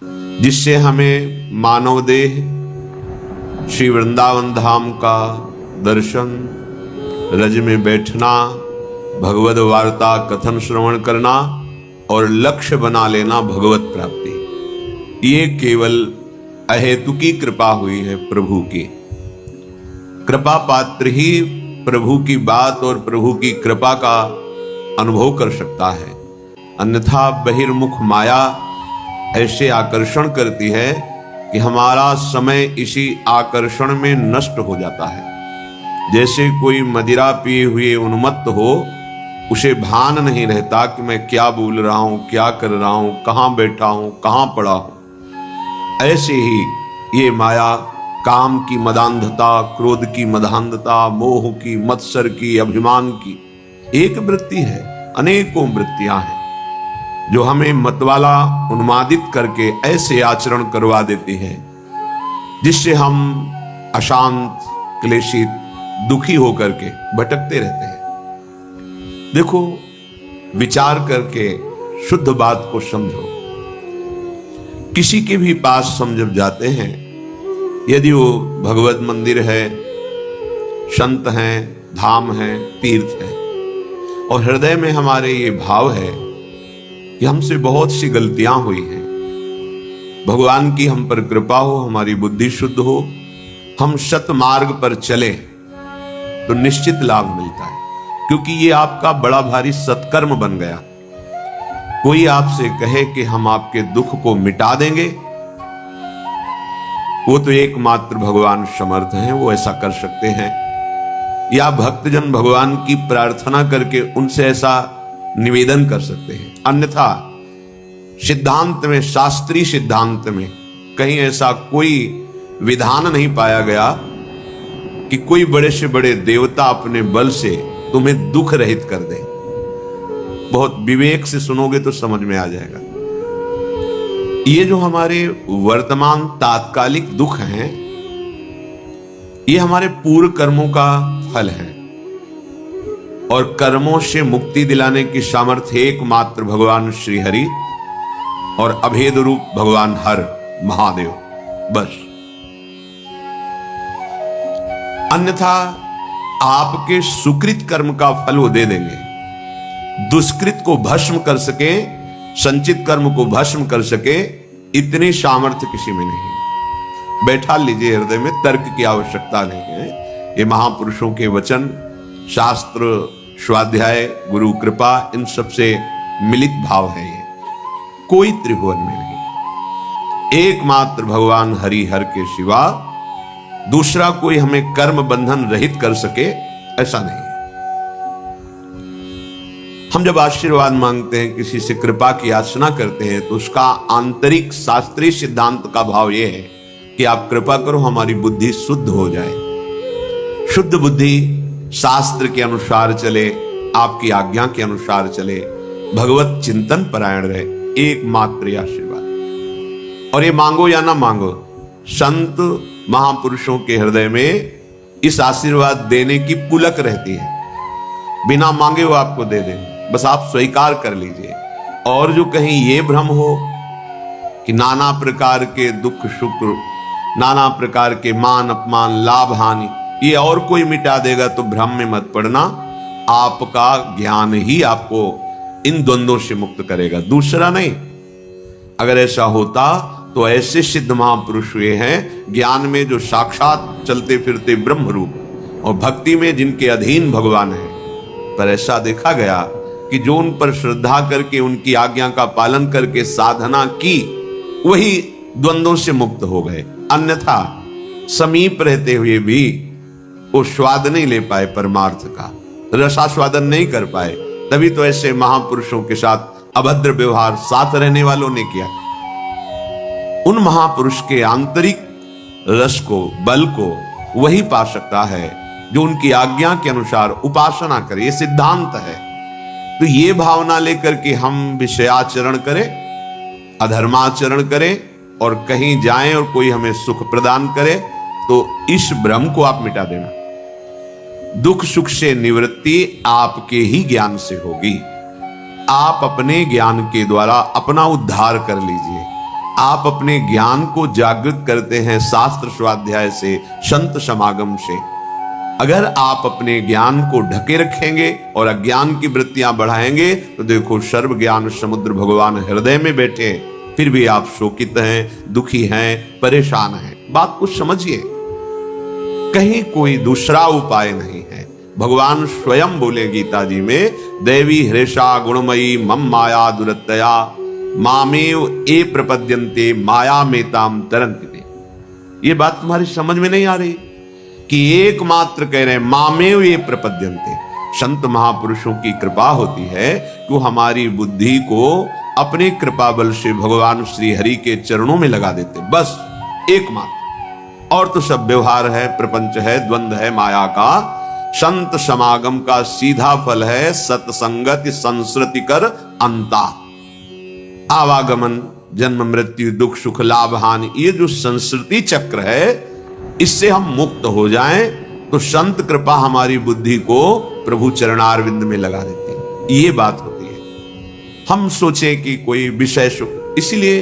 जिससे हमें मानव देह, श्री वृंदावन धाम का दर्शन, रज में बैठना, भगवद वार्ता कथन श्रवण करना और लक्ष्य बना लेना भगवत प्राप्ति। ये केवल अहेतुकी कृपा हुई है प्रभु की। कृपा पात्र ही प्रभु की बात और प्रभु की कृपा का अनुभव कर सकता है, अन्यथा बहिर्मुख माया ऐसे आकर्षण करती है कि हमारा समय इसी आकर्षण में नष्ट हो जाता है। जैसे कोई मदिरा पिए हुए उन्मत्त हो, उसे भान नहीं रहता कि मैं क्या बोल रहा हूं, क्या कर रहा हूं, कहां बैठा हूं, कहां पड़ा हूं। ऐसे ही ये माया काम की मदांधता, क्रोध की मदांधता, मोह की, मत्सर की, अभिमान की एक वृत्ति है, अनेकों वृत्तियां हैं जो हमें मतवाला उन्मादित करके ऐसे आचरण करवा देती है जिससे हम अशांत, क्लेशित, दुखी होकर के भटकते रहते हैं। देखो, विचार करके शुद्ध बात को समझो। किसी के भी पास हम जब जाते हैं, यदि वो भगवत मंदिर है, संत हैं, धाम है, तीर्थ है, और हृदय में हमारे ये भाव है कि हमसे बहुत सी गलतियां हुई हैं, भगवान की हम पर कृपा हो, हमारी बुद्धि शुद्ध हो, हम सत मार्ग पर चले तो निश्चित लाभ मिलता है, क्योंकि ये आपका बड़ा भारी सत्कर्म बन गया। कोई आपसे कहे कि हम आपके दुख को मिटा देंगे, वो तो एकमात्र भगवान समर्थ हैं, वो ऐसा कर सकते हैं। या भक्तजन भगवान की प्रार्थना करके उनसे ऐसा निवेदन कर सकते हैं, अन्यथा सिद्धांत में, शास्त्रीय सिद्धांत में कहीं ऐसा कोई विधान नहीं पाया गया कि कोई बड़े से बड़े देवता अपने बल से तुम्हें दुख रहित कर दे। बहुत विवेक से सुनोगे तो समझ में आ जाएगा। ये जो हमारे वर्तमान तात्कालिक दुख हैं, ये हमारे पूर्व कर्मों का फल है, और कर्मों से मुक्ति दिलाने की सामर्थ्य एकमात्र भगवान श्री हरि और अभेद रूप भगवान हर महादेव, बस। अन्यथा आपके सुकृत कर्म का फल वो दे देंगे। दुष्कृत को भस्म कर सके, संचित कर्म को भस्म कर सके, इतनी सामर्थ्य किसी में नहीं। बैठा लीजिए हृदय में, तर्क की आवश्यकता नहीं है। ये महापुरुषों के वचन, शास्त्र, स्वाध्याय, गुरु कृपा, इन सबसे मिलित भाव है। ये कोई त्रिभुवन में नहीं, एकमात्र भगवान हरि हर के सिवा दूसरा कोई हमें कर्म बंधन रहित कर सके, ऐसा नहीं है। हम जब आशीर्वाद मांगते हैं, किसी से कृपा की याचना करते हैं, तो उसका आंतरिक शास्त्रीय सिद्धांत का भाव यह है कि आप कृपा करो, हमारी बुद्धि शुद्ध हो जाए। शुद्ध बुद्धि शास्त्र के अनुसार चले, आपकी आज्ञा के अनुसार चले, भगवत चिंतन परायण रहे, एकमात्र आशीर्वाद। और ये मांगो या ना मांगो, संत महापुरुषों के हृदय में इस आशीर्वाद देने की पुलक रहती है। बिना मांगे वो आपको दे देंगे, बस आप स्वीकार कर लीजिए। और जो कहीं ये भ्रम हो कि नाना प्रकार के दुख सुख, नाना प्रकार के मान अपमान, लाभ हानि ये और कोई मिटा देगा, तो भ्रम में मत पड़ना। आपका ज्ञान ही आपको इन द्वंद्वों से मुक्त करेगा, दूसरा नहीं। अगर ऐसा होता तो ऐसे सिद्ध महापुरुष हुए हैं ज्ञान में जो साक्षात चलते फिरते ब्रह्म रूप, और भक्ति में जिनके अधीन भगवान है। पर ऐसा देखा गया कि जो उन पर श्रद्धा करके, उनकी आज्ञा का पालन करके साधना की, वही द्वंद्वों से मुक्त हो गए। अन्यथा समीप रहते हुए भी वो स्वाद नहीं ले पाए, परमार्थ का रसास्वादन नहीं कर पाए। तभी तो ऐसे महापुरुषों के साथ अभद्र व्यवहार साथ रहने वालों ने किया। उन महापुरुष के आंतरिक रस को, बल को वही पा सकता है जो उनकी आज्ञा के अनुसार उपासना करे। ये सिद्धांत है। तो ये भावना लेकर के हम विषयाचरण करें, अधर्माचरण करें और कहीं जाएं और कोई हमें सुख प्रदान करे, तो इस भ्रम को आप मिटा देना। दुख सुख से निवृत्ति आपके ही ज्ञान से होगी। आप अपने ज्ञान के द्वारा अपना उद्धार कर लीजिए। आप अपने ज्ञान को जागृत करते हैं शास्त्र स्वाध्याय से, संत समागम से। अगर आप अपने ज्ञान को ढके रखेंगे और अज्ञान की वृत्तियां बढ़ाएंगे तो देखो सर्व ज्ञान समुद्र भगवान हृदय में बैठे, फिर भी आप शोकित हैं, दुखी हैं, परेशान हैं। बात को समझिए, कहीं कोई दूसरा उपाय नहीं है। भगवान स्वयं बोले गीता जी में, देवी हृषा गुणमयी मम माया दुरत्तया मामेव ए प्रपद्यन्ते माया मेताम तरन्ति। ये बात तुम्हारी समझ में नहीं आ रही कि एकमात्र कह रहे हैं मामेव ये प्रपद्यन्ते। संत महापुरुषों की कृपा होती है कि वो हमारी बुद्धि को अपने कृपा बल से भगवान श्री हरि के चरणों में लगा देते, बस एकमात्र। और तो सब व्यवहार है, प्रपंच है, द्वंद है माया का। संत समागम का सीधा फल है सत्संगति संस्कृति कर अंता। आवागमन, जन्म मृत्यु, दुख सुख, लाभ हानि, ये जो संस्कृति चक्र है, इससे हम मुक्त हो जाएं तो संत कृपा हमारी बुद्धि को प्रभु चरणारविंद में लगा देती है। ये बात होती है। हम सोचें कि कोई विषय सुख, इसलिए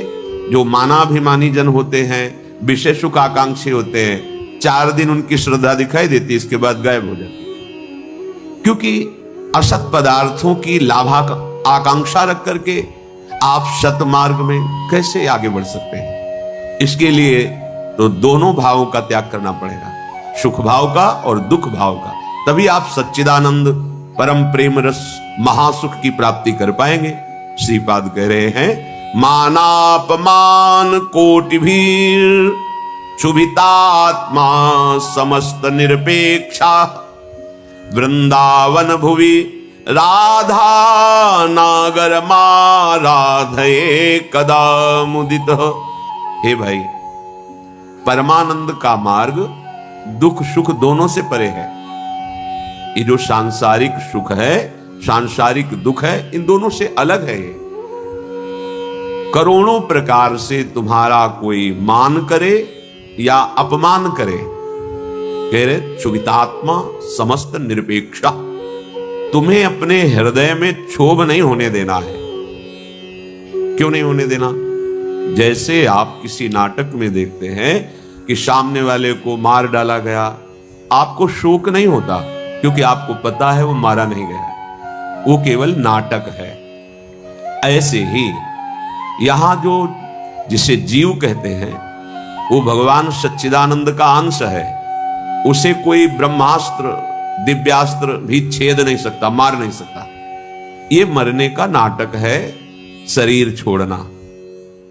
जो मानाभिमानी जन होते हैं, विषय सुख आकांक्षी होते हैं, 4 दिन उनकी श्रद्धा दिखाई देती है, इसके बाद गायब हो जाती है। क्योंकि असत पदार्थों की लाभा आकांक्षा रख करके आप सत मार्ग में कैसे आगे बढ़ सकते हैं? इसके लिए तो दोनों भावों का त्याग करना पड़ेगा, सुख भाव का और दुख भाव का। तभी आप सच्चिदानंद परम प्रेम रस महासुख की प्राप्ति कर पाएंगे। श्रीपाद कह रहे हैं, मानापमान कोटि भीर क्षुभितात्मा समस्त निरपेक्षा वृंदावन भुवि राधा नागर माराधये कदा मुदित। हे भाई, परमानंद का मार्ग दुख सुख दोनों से परे है। ये जो सांसारिक सुख है, सांसारिक दुख है, इन दोनों से अलग है। ये करोड़ों प्रकार से तुम्हारा कोई मान करे या अपमान करे, कह रहे क्षुभितात्मा समस्त निरपेक्षा। तुम्हें अपने हृदय में क्षोभ नहीं होने देना है। क्यों नहीं होने देना? जैसे आप किसी नाटक में देखते हैं कि सामने वाले को मार डाला गया, आपको शोक नहीं होता, क्योंकि आपको पता है वो मारा नहीं गया, वो केवल नाटक है। ऐसे ही यहां जो जिसे जीव कहते हैं, वो भगवान सच्चिदानंद का अंश है। उसे कोई ब्रह्मास्त्र दिव्यास्त्र भी छेद नहीं सकता, मार नहीं सकता। ये मरने का नाटक है, शरीर छोड़ना,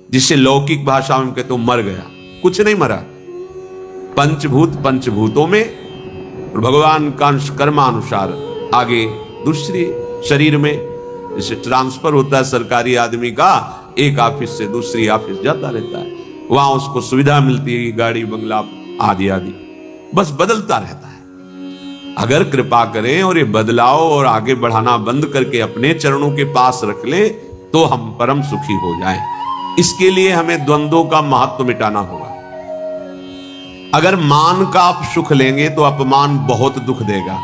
जिसे लौकिक भाषा में कहते मर गया। कुछ नहीं मरा। पंचभूत पंचभूतों में और भगवान का कर्मानुसार आगे दूसरे शरीर में, जैसे ट्रांसफर होता है सरकारी आदमी का, एक ऑफिस से दूसरी ऑफिस जाता रहता है, वहां उसको सुविधा मिलती है, गाड़ी बंगला आदि आदि, बस बदलता रहता है। अगर कृपा करें और ये बदलाव और आगे बढ़ाना बंद करके अपने चरणों के पास रख ले तो हम परम सुखी हो जाएं। इसके लिए हमें द्वंद्वों का महत्व मिटाना होगा। अगर मान का आप सुख लेंगे तो अपमान बहुत दुख देगा,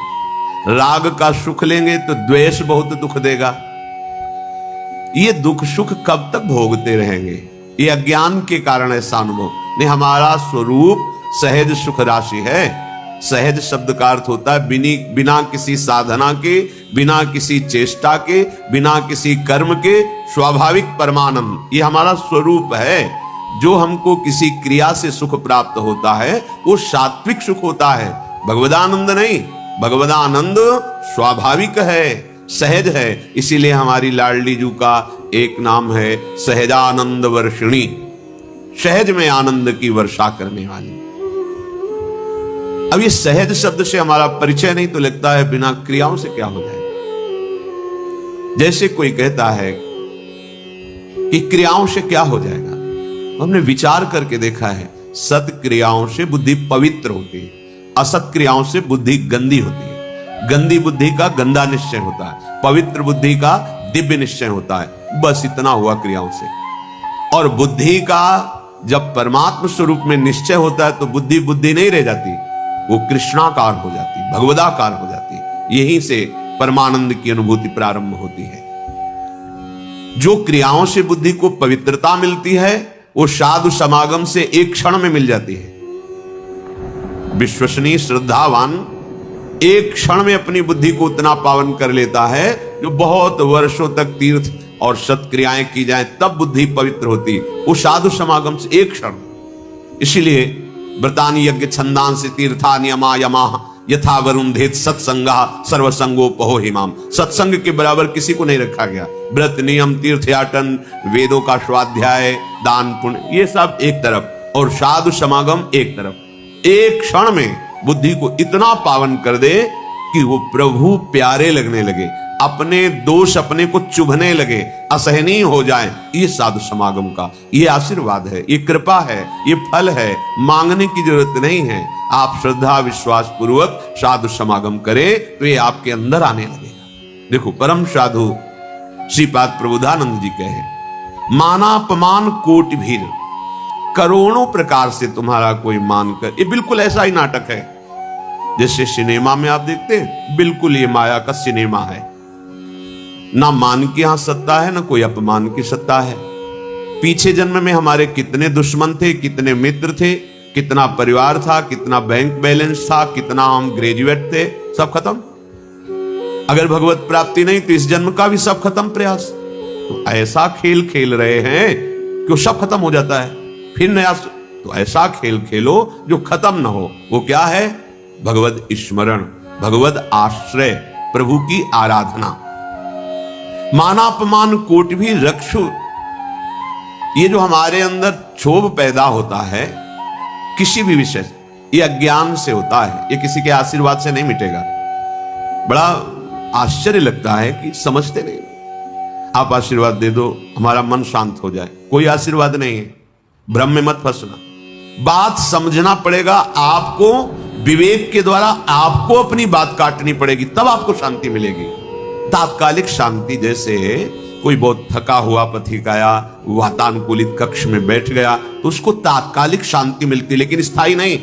राग का सुख लेंगे तो द्वेष बहुत दुख देगा। ये दुख सुख कब तक भोगते रहेंगे? ये अज्ञान के कारण ऐसा अनुभव नहीं। हमारा स्वरूप सहज सुख राशि है। सहज शब्द का अर्थ होता है बिना किसी साधना के, बिना किसी चेष्टा के, बिना किसी कर्म के स्वाभाविक परमानंद। ये हमारा स्वरूप है। जो हमको किसी क्रिया से सुख प्राप्त होता है वो सात्विक सुख होता है, भगवदानंद नहीं। भगवदानंद स्वाभाविक है, सहज है। इसीलिए हमारी लाडली जू का एक नाम है सहजानंद वर्षिणी, सहज में आनंद की वर्षा करने वाली। अब ये सहज शब्द से हमारा परिचय नहीं तो लगता है बिना क्रियाओं से क्या हो जाए। जैसे कोई कहता है कि क्रियाओं से क्या हो जाएगा, हमने विचार करके देखा है, सत क्रियाओं से बुद्धि पवित्र होती है, असत क्रियाओं से बुद्धि गंदी होती है। गंदी बुद्धि का गंदा निश्चय होता है, पवित्र बुद्धि का दिव्य निश्चय होता है। बस इतना हुआ क्रियाओं से। और बुद्धि का जब परमात्म स्वरूप में निश्चय होता है तो बुद्धि बुद्धि नहीं रह जाती, वो कृष्णाकार हो जाती, भगवदाकार हो जाती। यहीं से परमानंद की अनुभूति प्रारंभ होती है। जो क्रियाओं से बुद्धि को पवित्रता मिलती है वो साधु समागम से एक क्षण में मिल जाती है। विश्वसनीय श्रद्धावान एक क्षण में अपनी बुद्धि को उतना पावन कर लेता है जो बहुत वर्षों तक तीर्थ और सत्क्रियाएं की जाए तब बुद्धि पवित्र होती। वो साधु समागम से एक क्षण। इसीलिए व्रतानि यज्ञ छंदांसि तीर्था नियमा यमा यथा वरुंधेत सत्संगा सर्वसंगोपहो हिमाम। सत्संग के बराबर किसी को नहीं रखा गया। व्रत नियम तीर्थयाटन वेदों का स्वाध्याय दान पुण्य ये सब एक तरफ और साधु समागम एक तरफ। एक क्षण में बुद्धि को इतना पावन कर दे कि वो प्रभु प्यारे लगने लगे, अपने दोष अपने को चुभने लगे, असहनीय हो जाए। ये साधु समागम का ये आशीर्वाद है, ये कृपा है, ये फल है। मांगने की जरूरत नहीं है। आप श्रद्धा विश्वास पूर्वक साधु समागम करें तो ये आपके अंदर आने लगेगा। देखो परम साधु श्रीपाद प्रबोधानंद जी कहे, मानापमान कोटि भीर, करोड़ों प्रकार से तुम्हारा कोई मान कर। ये बिल्कुल ऐसा ही नाटक है जैसे सिनेमा में आप देखते हैं, बिल्कुल ये माया का सिनेमा है। ना मान की यहां सत्ता है ना कोई अपमान की सत्ता है। पीछे जन्म में हमारे कितने दुश्मन थे, कितने मित्र थे, कितना परिवार था, कितना बैंक बैलेंस था, कितना हम ग्रेजुएट थे, सब खत्म। अगर भगवत प्राप्ति नहीं तो इस जन्म का भी सब खत्म प्रयास। तो ऐसा खेल खेल रहे हैं कि वो सब खत्म हो जाता है, फिर नया। तो ऐसा खेल खेलो जो खत्म ना हो। वो क्या है? भगवत स्मरण, भगवत आश्रय, प्रभु की आराधना। मानापमान कोटि भी रक्षु। ये जो हमारे अंदर क्षोभ पैदा होता है किसी भी विषय से, ये अज्ञान से होता है, ये किसी के आशीर्वाद से नहीं मिटेगा। बड़ा आश्चर्य लगता है कि समझते नहीं। आप आशीर्वाद दे दो हमारा मन शांत हो जाए, कोई आशीर्वाद नहीं है। भ्रम में मत फंसना, बात समझना पड़ेगा। आपको विवेक के द्वारा आपको अपनी बात काटनी पड़ेगी, तब आपको शांति मिलेगी। तात्कालिक शांति, जैसे कोई बहुत थका हुआ पथिक आया, वातानुकूलित कक्ष में बैठ गया तो उसको तात्कालिक शांति मिलती, लेकिन स्थायी नहीं।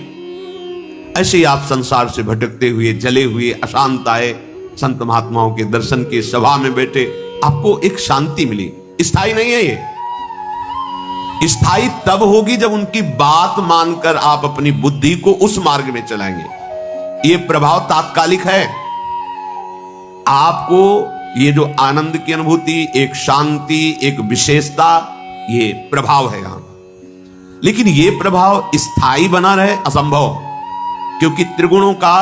ऐसे ही आप संसार से भटकते हुए जले हुए अशांत आए, संत महात्माओं के दर्शन की सभा में बैठे, आपको एक शांति मिली, स्थायी नहीं है। ये स्थायी तब होगी जब उनकी बात मानकर आप अपनी बुद्धि को उस मार्ग में चलाएंगे। ये प्रभाव तात्कालिक है। आपको ये जो आनंद की अनुभूति, एक शांति, एक विशेषता, ये प्रभाव है यहां। लेकिन ये प्रभाव स्थायी बना रहे असंभव, क्योंकि त्रिगुणों का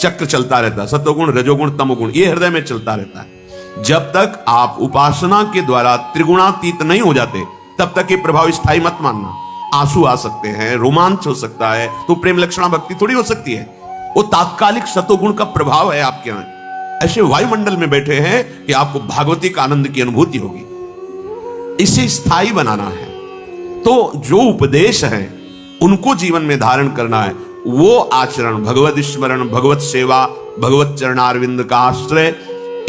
चक्र चलता रहता है, सतोगुण रजोगुण तमोगुण, ये हृदय में चलता रहता है। जब तक आप उपासना के द्वारा त्रिगुणातीत नहीं हो जाते तब तक ये प्रभाव स्थायी मत मानना। आंसू आ सकते हैं, रोमांच हो सकता है, तो प्रेम लक्षणा भक्ति थोड़ी हो सकती है। वो तात्कालिक सतोगुण का प्रभाव है आपके यहां। ऐसे वायुमंडल में बैठे हैं कि आपको भागवतिक आनंद की अनुभूति होगी। इसे स्थायी बनाना है तो जो उपदेश है उनको जीवन में धारण करना है। वो आचरण, भगवत स्मरण, भगवत सेवा, भगवत चरणारविंद का आश्रय,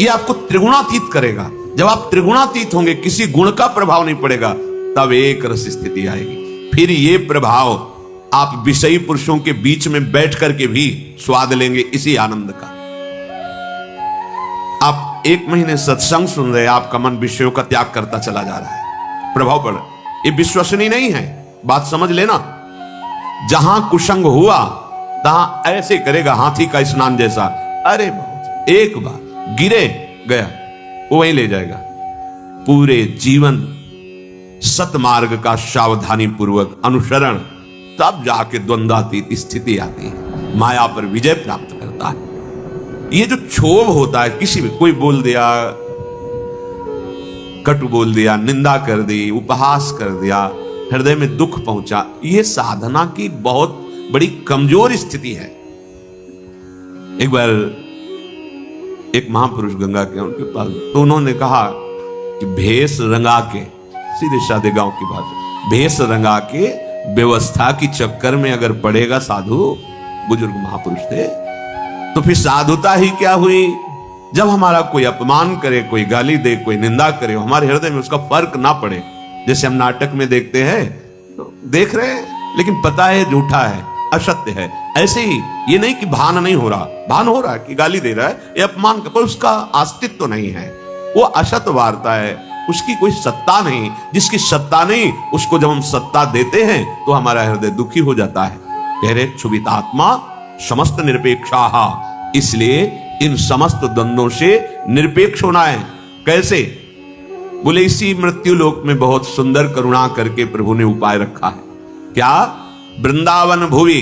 ये आपको त्रिगुणातीत करेगा। जब आप त्रिगुणातीत होंगे, किसी गुण का प्रभाव नहीं पड़ेगा, तब एक रस स्थिति आएगी। फिर ये प्रभाव आप विषयी पुरुषों के बीच में बैठ करके भी स्वाद लेंगे इसी आनंद का। आप 1 महीने सत्संग सुन रहे, आपका मन विषयों का त्याग करता चला जा रहा है, प्रभाव पड़। ये विश्वसनीय नहीं है, बात समझ लेना। जहां कुसंग हुआ तहां ऐसे करेगा हाथी का स्नान जैसा। अरे एक बार गिरे गया, वो वहीं ले जाएगा। पूरे जीवन सतमार्ग का सावधानी पूर्वक अनुसरण, तब जाके द्वंद्वातीत स्थिति आती है, माया पर विजय प्राप्त करता है। ये जो क्षोभ होता है, किसी भी कोई बोल दिया, कटु बोल दिया, निंदा कर दी, उपहास कर दिया, हृदय में दुख पहुंचा, ये साधना की बहुत बड़ी कमजोर स्थिति है। एक बार एक महापुरुष गंगा के उनके पास, तो उन्होंने कहा कि भेष रंगा के, सीधे साधे गांव की बात, भेष रंगा के व्यवस्था की चक्कर में अगर पड़ेगा साधु, बुजुर्ग महापुरुष थे, तो फिर साधुता ही क्या हुई। जब हमारा कोई अपमान करे, कोई गाली दे, कोई निंदा करे, हमारे हृदय में उसका फर्क ना पड़े। जैसे हम नाटक में देखते हैं, तो देख रहे हैं लेकिन पता है झूठा है, असत्य है। ऐसे ही ये नहीं कि भान नहीं हो रहा, भान हो रहा है कि गाली दे रहा है, ये अपमान का, पर उसका अस्तित्व नहीं है, वो असत वार्ता है, उसकी कोई सत्ता नहीं। जिसकी सत्ता नहीं उसको जब हम सत्ता देते हैं तो हमारा हृदय दुखी हो जाता है। कह रहे क्षुभितात्मा समस्त निरपेक्षा, इसलिए इन समस्त द्वंद्वों से निरपेक्ष होना है। कैसे? बोले इसी मृत्यु लोक में बहुत सुंदर करुणा करके प्रभु ने उपाय रखा है। क्या? वृंदावन भूमि,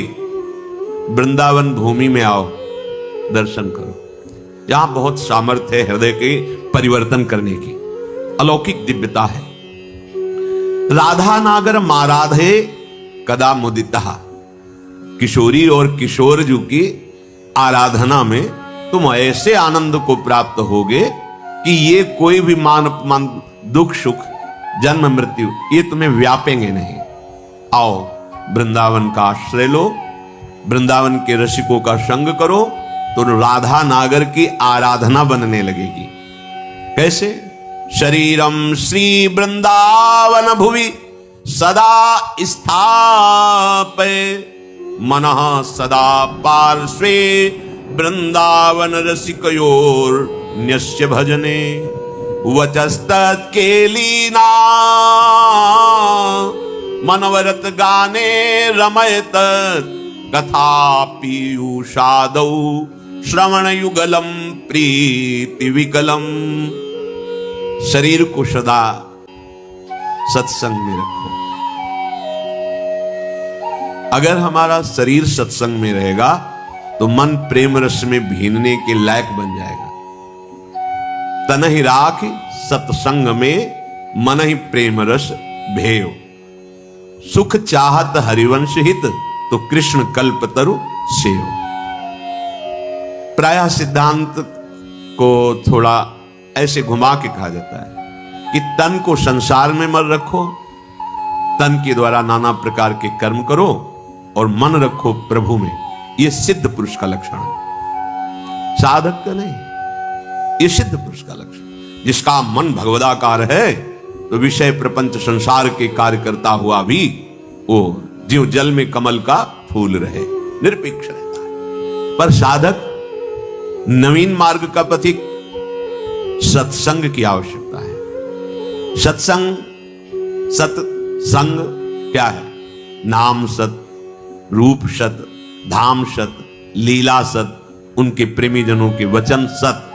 वृंदावन भूमि में आओ, दर्शन करो। यहां बहुत सामर्थ्य है हृदय के परिवर्तन करने की, अलौकिक दिव्यता है। राधा नागर माराधे कदा मुदिता, किशोरी और किशोर जी की आराधना में तुम ऐसे आनंद को प्राप्त होगे कि ये कोई भी मान अपमान, दुख सुख, जन्म मृत्यु ये तुम्हें व्यापेंगे नहीं। आओ वृंदावन का आश्रय लो, वृंदावन के रसिकों का संग करो, तो राधा नागर की आराधना बनने लगेगी। कैसे? शरीरम श्री वृंदावन भुवि सदा स्थापय, मनः सदा पार्श्वे वृंदावन रसिकयोर न्यस्य भजने, वचस्तत् केलीना मनवरत गाने रमयत, कथा पीयूषादौ श्रवण युगलम प्रीति विकलम। शरीर को सदा सत्संग में रखो। अगर हमारा शरीर सत्संग में रहेगा तो मन प्रेम रस में भीनने के लायक बन जाएगा। तन ही राख सत्संग में मन ही प्रेम रस भेयो, सुख चाहत हरिवंश हित तो कृष्ण कल्प तरु सेव। प्रायः सिद्धांत को थोड़ा ऐसे घुमा के कहा जाता है कि तन को संसार में मत रखो, तन के द्वारा नाना प्रकार के कर्म करो और मन रखो प्रभु में। यह सिद्ध पुरुष का लक्षण है, साधक का नहीं। यह सिद्ध पुरुष का लक्षण, जिसका मन भगवदाकार है तो विषय प्रपंच संसार के कार्य करता हुआ भी वो ज्यों जल में कमल का फूल रहे, निरपेक्ष रहता है। पर साधक नवीन मार्ग का पथिक सत्संग की आवश्यकता है। सत्संग, सत्संग क्या है? नाम सत, रूप सत, धाम सत, लीला सत, उनके प्रेमी जनों के वचन सत।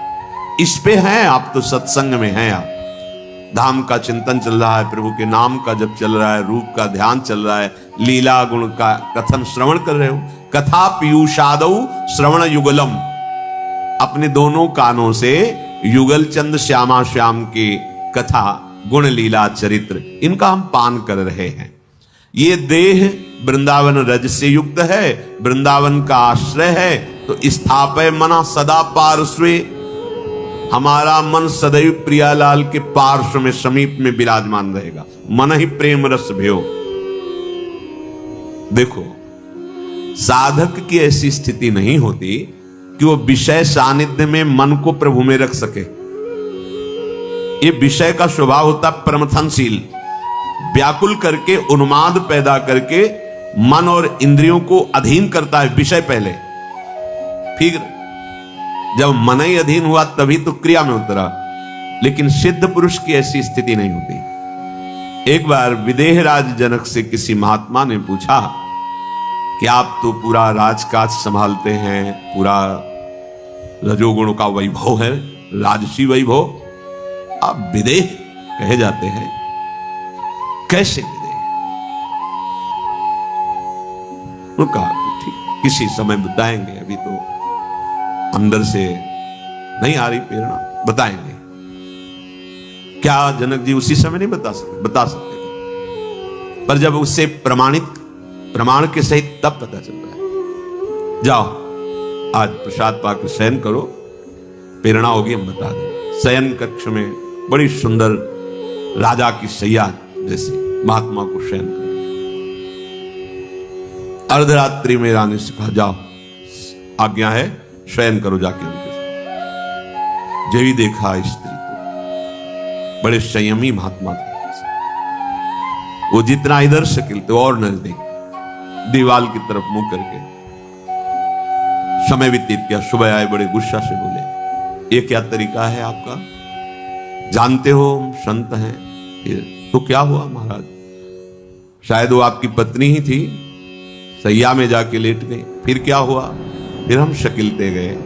इस पे हैं आप, तो सत्संग में हैं आप। धाम का चिंतन चल रहा है, प्रभु के नाम का जप चल रहा है, रूप का ध्यान चल रहा है, लीला गुण का कथन श्रवण कर रहे हो। कथा पीयूषादौ श्रवण युगलम, अपने दोनों कानों से युगल चंद श्यामा श्याम की कथा, गुण लीला चरित्र, इनका हम पान कर रहे हैं। ये देह वृंदावन रज से युक्त है, वृंदावन का आश्रय है, तो स्थापय मना सदा पार्श्वे, हमारा मन सदैव प्रियालाल के पार्श्व में समीप में विराजमान रहेगा। मन ही प्रेम रस भयो। देखो, साधक की ऐसी स्थिति नहीं होती कि वो विषय सानिध्य में मन को प्रभु में रख सके। ये विषय का स्वभाव होता प्रमथनशील, व्याकुल करके, उन्माद पैदा करके मन और इंद्रियों को अधीन करता है। विषय पहले, फिर जब मन ही अधीन हुआ तभी तो क्रिया में उतरा। लेकिन सिद्ध पुरुष की ऐसी स्थिति नहीं होती। एक बार विदेहराज जनक से किसी महात्मा ने पूछा कि आप तो पूरा राजकाज संभालते हैं, पूरा रजोगुण का वैभव है, राजसी वैभव, आप विदेह कहे जाते हैं, कैसे विदेह? उन्होंने कहा कि ठीक, किसी समय बताएंगे, अभी तो अंदर से नहीं आ रही प्रेरणा, बताएंगे। क्या जनक जी उसी समय नहीं बता सकते? बता सकते थे, पर जब उससे प्रमाण के सहित तब पता चलता है। जाओ आज प्रसाद पाकर शयन करो, प्रेरणा होगी हम बता दें। शयन कक्ष में बड़ी सुंदर राजा की सैया जैसे महात्मा को शयन करो। अर्धरात्रि में रानी से कहा जाओ, आज्ञा है, शयन करो जाके उनके साथ। जब ही देखा स्त्री को, बड़े संयमी महात्मा थे, वो जितना इधर शकील थे और नजदीक, दीवाल की तरफ मुंह करके समय व्यतीत किया। सुबह आए, बड़े गुस्सा से बोले, ये क्या तरीका है आपका? जानते हो हम संत हैं। तो क्या हुआ महाराज? शायद वो आपकी पत्नी ही थी, सैया में जाके लेट गई। फिर क्या हुआ? फिर हम शकीलते गए।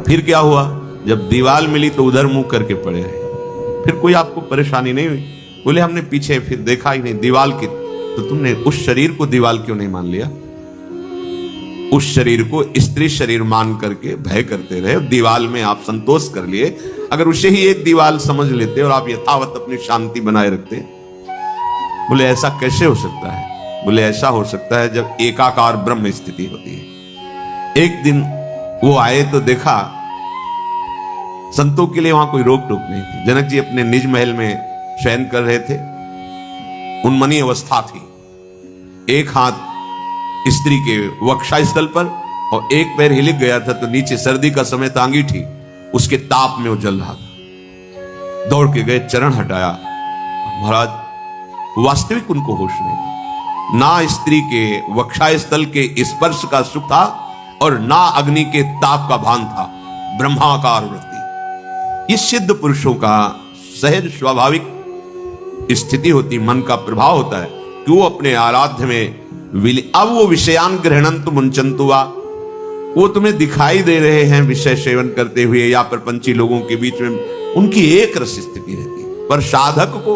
फिर क्या हुआ? जब दीवार मिली तो उधर मुंह करके पड़े रहे। फिर कोई आपको परेशानी नहीं हुई? बोले हमने पीछे फिर देखा ही नहीं, दीवार की। तो तुमने उस शरीर को दीवार क्यों नहीं मान लिया? उस शरीर को स्त्री शरीर मान करके भय करते रहे, दीवार में आप संतोष कर लिए। अगर उसे ही एक दीवार समझ लेते और आप यथावत अपनी शांति बनाए रखते। बोले ऐसा कैसे हो सकता है? बोले ऐसा हो सकता है जब एकाकार ब्रह्म स्थिति होती है। एक दिन वो आए तो देखा संतों के लिए वहां कोई रोक टोक नहीं थी। जनक जी अपने निज महल में शयन कर रहे थे, उन्मनी अवस्था थी। एक हाथ स्त्री के वक्षा स्थल पर और एक पैर हिलक गया था, तो नीचे सर्दी का समय था, अंगीठी उसके ताप में वो जल रहा था। दौड़ के गए, चरण हटाया। महाराज वास्तविक उनको होश नहीं था। ना स्त्री के वक्षा स्थल के स्पर्श का सुख था और ना अग्नि के ताप का भान था। ब्रह्माकार वृत्ति, ये सिद्ध पुरुषों का सहज स्वाभाविक स्थिति होती, मन का प्रभाव होता है कि वो अपने आराध्य में अब वो विषयान ग्रहणंतु मुंचन्तु वा, वो तुम्हें दिखाई दे रहे हैं विषय सेवन करते हुए या प्रपंची लोगों के बीच में, उनकी एक रस स्थिति रहती है। पर साधक को,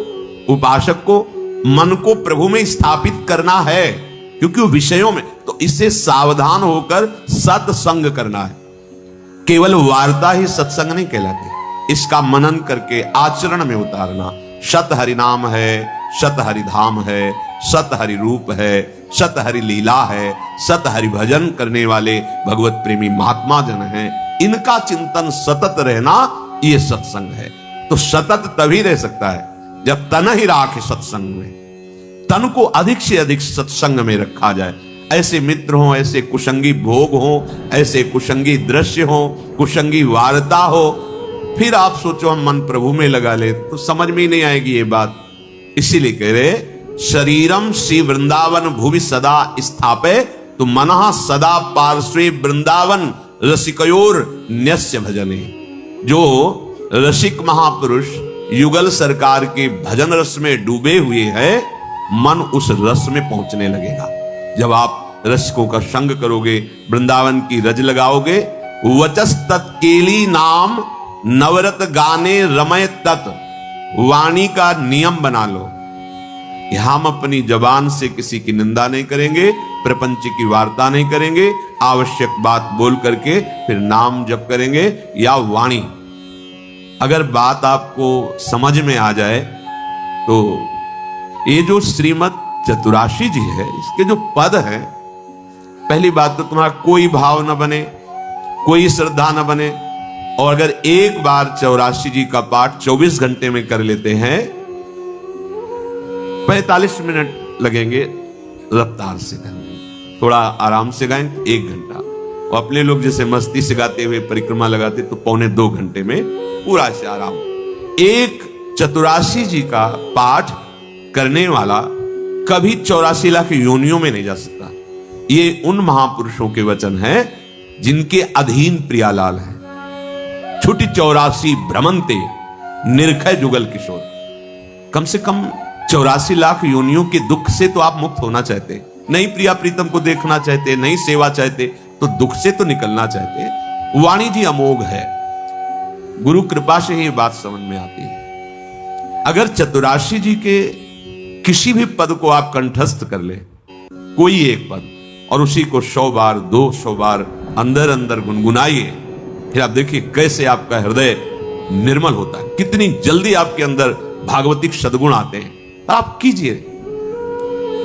उपासक को मन को प्रभु में स्थापित करना है, क्योंकि वो विषयों में, तो इससे सावधान होकर सत्संग करना है। केवल वार्ता ही सत्संग नहीं कहलाती, इसका मनन करके आचरण में उतारना। शत हरि नाम है, शत हरि धाम है, सत हरि रूप है, सत हरि लीला है, सत हरि भजन करने वाले भगवत प्रेमी महात्मा जन हैं। इनका चिंतन सतत रहना, ये सत्संग है। तो सतत तभी रह सकता है जब तन ही राखे सत्संग में, तन को अधिक से अधिक सत्संग में रखा जाए। ऐसे मित्र हो, ऐसे कुसंगी भोग हो, ऐसे कुसंगी दृश्य हो, कुसंगी वार्ता हो, फिर आप सोचो हम मन प्रभु में लगा ले, तो समझ में ही नहीं आएगी ये बात। इसीलिए कह रहे शरीरम श्री वृंदावन भुवि सदा स्थापे, तो मनः सदा पार्श्वे वृंदावन रसिकयोर न्यस्य भजने। जो रसिक महापुरुष युगल सरकार के भजन रस में डूबे हुए हैं, मन उस रस में पहुंचने लगेगा। जब आप रसिकों का संग करोगे, वृंदावन की रज लगाओगे, वचस तत्केली नाम नवरत गाने रमय तत्, वाणी का नियम बना लो। हम अपनी जबान से किसी की निंदा नहीं करेंगे, प्रपंच की वार्ता नहीं करेंगे, आवश्यक बात बोल करके फिर नाम जप करेंगे या वाणी। अगर बात आपको समझ में आ जाए तो ये जो श्रीमद् चतुराशी जी है, इसके जो पद है, पहली बात तो तुम्हारा कोई भाव न बने, कोई श्रद्धा न बने। और अगर एक बार 84 जी का पाठ 24 घंटे में कर लेते हैं, 45 मिनट लगेंगे रफ्तार से करने, थोड़ा आराम से गाएं 1 घंटा, और अपने लोग जैसे मस्ती से गाते हुए परिक्रमा लगाते तो 1.25 घंटे में पूरा से आराम। एक 84 जी का पाठ करने वाला कभी 84 लाख योनियों में नहीं जा सकता। ये उन महापुरुषों के वचन हैं जिनके अधीन प्रियालाल है। छुटी 84 भ्रमंते निर्खय जुगल किशोर। कम से कम 84 लाख योनियों के दुख से तो आप मुक्त होना चाहते, नहीं प्रिया प्रीतम को देखना चाहते, नहीं सेवा चाहते, तो दुख से तो निकलना चाहते। वाणी जी अमोघ है, गुरु कृपा से ही बात समझ में आती है। अगर चतुराशी जी के किसी भी पद को आप कंठस्थ कर ले, कोई एक पद, और उसी को 100 बार 200 बार अंदर अंदर गुनगुनाइए, फिर आप देखिए कैसे आपका हृदय निर्मल होता है, कितनी जल्दी आपके अंदर भागवतिक सद्गुण आते हैं। आप कीजिए,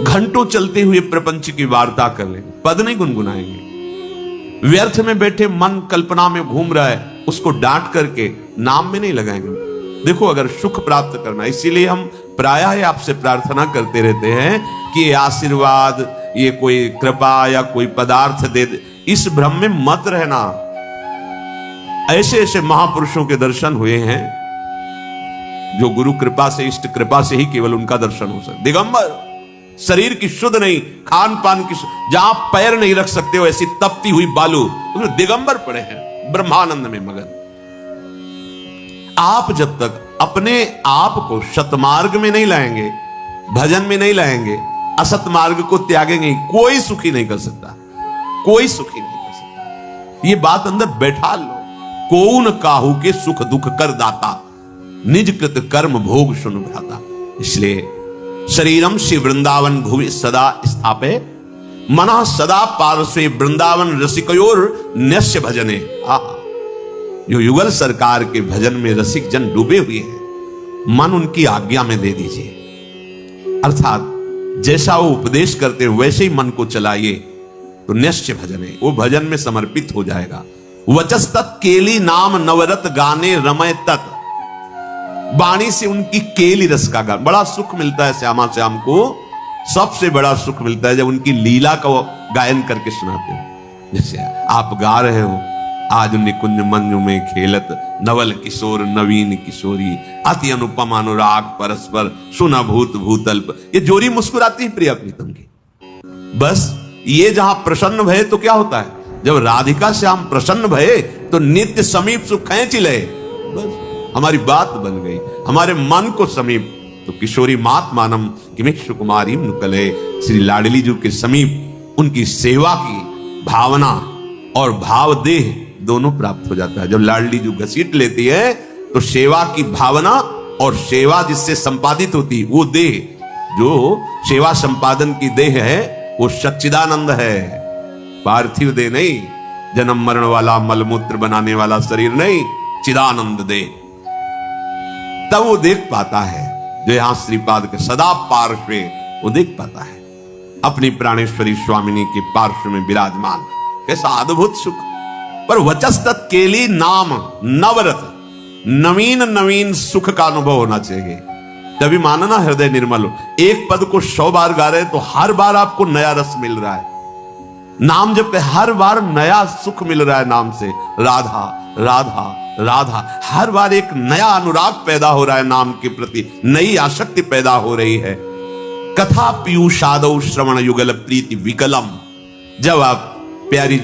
घंटों चलते हुए प्रपंच की वार्ता कर लें, पद नहीं गुनगुनाएंगे। व्यर्थ में बैठे मन कल्पना में घूम रहा है, उसको डांट करके नाम में नहीं लगाएंगे। देखो, अगर सुख प्राप्त करना, इसीलिए हम प्रायः आपसे प्रार्थना करते रहते हैं कि आशीर्वाद, ये कोई कृपा या कोई पदार्थ दे दे, इस भ्रम में मत रहना। ऐसे ऐसे महापुरुषों के दर्शन हुए हैं जो गुरु कृपा से, इष्ट कृपा से ही केवल उनका दर्शन हो सकता। दिगंबर, शरीर की शुद्ध नहीं, खान पान की, जहां पैर नहीं रख सकते हो ऐसी तपती हुई बालू, उसमें दिगंबर पड़े हैं ब्रह्मानंद में मगन। आप जब तक अपने आप को सतमार्ग में नहीं लाएंगे, भजन में नहीं लाएंगे, असत मार्ग को त्यागेंगे, कोई सुखी नहीं कर सकता, कोई सुखी नहीं कर सकता। ये बात अंदर बैठा लो। कौन काहू के सुख दुख कर दाता, निज कृत कर्म भोग सुन भ्राता। इसलिए शरीरम श्री वृंदावन भुवि सदा स्थापे, मना सदा पार्श्वे वृंदावन रसिकयोर न्यस्य भजने। जो युगल सरकार के भजन में रसिक जन डूबे हुए हैं, मन उनकी आज्ञा में दे दीजिए, अर्थात जैसा वो उपदेश करते हैं वैसे ही मन को चलाइए, तो निश्चय भजने, वो भजन में समर्पित हो जाएगा। वचस्तत् केली नाम नवरत गाने रमय तत्, वाणी से उनकी केली रस का गान, बड़ा सुख मिलता है श्यामा श्याम को, सबसे बड़ा सुख मिलता है जब उनकी लीला का गायन करके सुनाते हो। जैसे आप गा रहे हो, आज निकुंज मंजू में खेलत नवल किशोर नवीन किशोरी, अति अनुपम अनुराग परस्पर सुना भूत भूतल्प। ये जोरी मुस्कुराती है प्रिया प्रीतम की। बस ये जहां प्रसन्न भये तो क्या होता है, जब राधिका श्याम प्रसन्न भये तो नित्य समीप सुख खेच ले। बस हमारी बात बन गई, हमारे मन को समीप। तो किशोरी मात मानम किमिक्ष कुमारी नुकले, श्री लाडली जी के समीप उनकी सेवा की भावना और भाव देह दोनों प्राप्त हो जाता है। जब लाडली जी घसीट लेती है तो सेवा की भावना और सेवा जिससे संपादित होती है वो देह, जो सेवा संपादन की देह है वो सच्चिदानंद है, पार्थिव देह नहीं, जन्म मरण वाला मलमूत्र बनाने वाला शरीर नहीं, चिदानंद देह। तब वो देख पाता है जो यहां श्रीपाद के सदा पार्श्व, वो देख पाता है अपनी प्राणेश्वरी स्वामिनी के पार्श्व में विराजमान, कैसा अद्भुत सुख। पर वचस्तत् केली नाम नवरत, नवीन नवीन सुख का अनुभव होना चाहिए, तभी मानना हृदय निर्मल हो। एक पद को 100 बार गा रहे तो हर बार आपको नया रस मिल रहा है, नाम जब पे हर बार नया सुख मिल रहा है नाम से, राधा राधा राधा, हर बार एक नया अनुराग पैदा हो रहा है नाम के प्रति, नई आसक्ति पैदा हो रही है। कथा पीयूषादौ श्रवण युगल प्रीति विकलम, जब आप प्यारे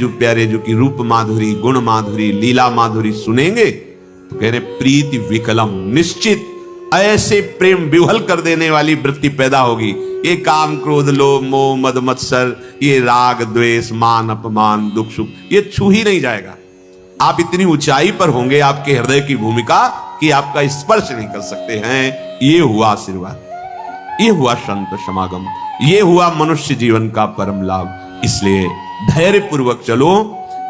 जो की रूप माधुरी, गुण माधुरी, लीला माधुरी सुनेंगे तो कह रहे प्रीति विकलम, निश्चित ऐसे प्रेम विह्वल कर देने वाली वृत्ति पैदा होगी। ये काम क्रोध लोभ मोह मद मत्सर, ये राग द्वेष मान अपमान दुख सुख, ये छू ही नहीं जाएगा। आप इतनी ऊंचाई पर होंगे आपके हृदय की भूमिका कि आपका स्पर्श नहीं कर सकते हैं। ये हुआ आशीर्वाद, ये हुआ संत समागम, ये हुआ मनुष्य जीवन का परम लाभ। इसलिए धैर्य पूर्वक चलो,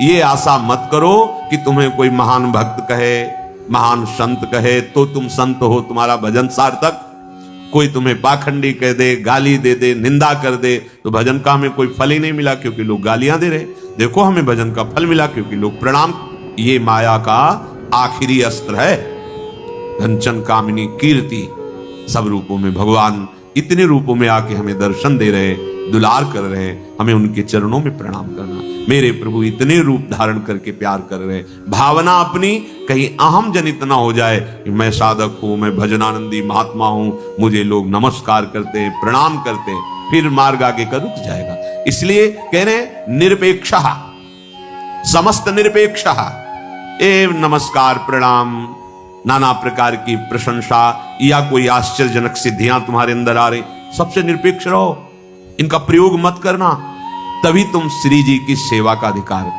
ये आशा मत करो कि तुम्हें कोई महान भक्त कहे, महान संत कहे तो तुम संत हो, तुम्हारा भजन सार्थक। कोई तुम्हें पाखंडी कह दे, गाली दे दे, निंदा कर दे, तो भजन का हमें कोई फल ही नहीं मिला क्योंकि लोग गालियां दे रहे। देखो हमें भजन का फल मिला क्योंकि लोग प्रणाम। ये माया का आखिरी अस्त्र है, कंचन कामिनी कीर्ति। सब रूपों में भगवान इतने रूपों में आके हमें दर्शन दे रहे, दुलार कर रहे हैं, हमें उनके चरणों में प्रणाम करना। मेरे प्रभु इतने रूप धारण करके प्यार कर रहे, भावना अपनी कहीं अहम जनित ना हो जाए कि मैं साधक हूं, मैं भजनानंदी महात्मा हूं, मुझे लोग नमस्कार करते हैं, प्रणाम करते हैं, फिर मार्ग आगे का रुक जाएगा। इसलिए कह रहे निरपेक्ष, समस्त निरपेक्ष एवं नमस्कार प्रणाम, नाना प्रकार की प्रशंसा या कोई आश्चर्यजनक सिद्धियां तुम्हारे अंदर आ रही, सबसे निरपेक्ष रहो, इनका प्रयोग मत करना, तभी तुम श्री जी की सेवा का अधिकार।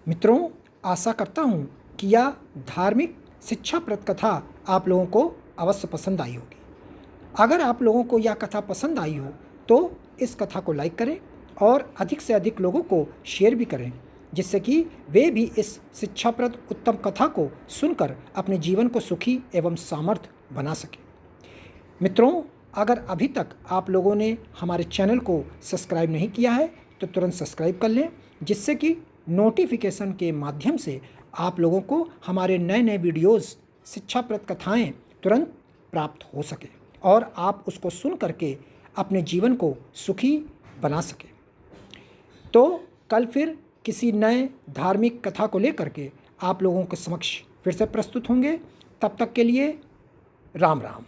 मित्रों, आशा करता हूं कि यह धार्मिक शिक्षाप्रद कथा आप लोगों को अवश्य पसंद आई होगी। अगर आप लोगों को यह कथा पसंद आई हो तो इस कथा को लाइक करें और अधिक से अधिक लोगों को शेयर भी करें, जिससे कि वे भी इस शिक्षाप्रद उत्तम कथा को सुनकर अपने जीवन को सुखी एवं सामर्थ्य बना सकें। मित्रों, अगर अभी तक आप लोगों ने हमारे चैनल को सब्सक्राइब नहीं किया है तो तुरंत सब्सक्राइब कर लें, जिससे कि नोटिफिकेशन के माध्यम से आप लोगों को हमारे नए नए वीडियोस, शिक्षाप्रद कथाएं तुरंत प्राप्त हो सके और आप उसको सुन करके अपने जीवन को सुखी बना सकें। तो कल फिर किसी नए धार्मिक कथा को लेकर के आप लोगों के समक्ष फिर से प्रस्तुत होंगे। तब तक के लिए राम राम।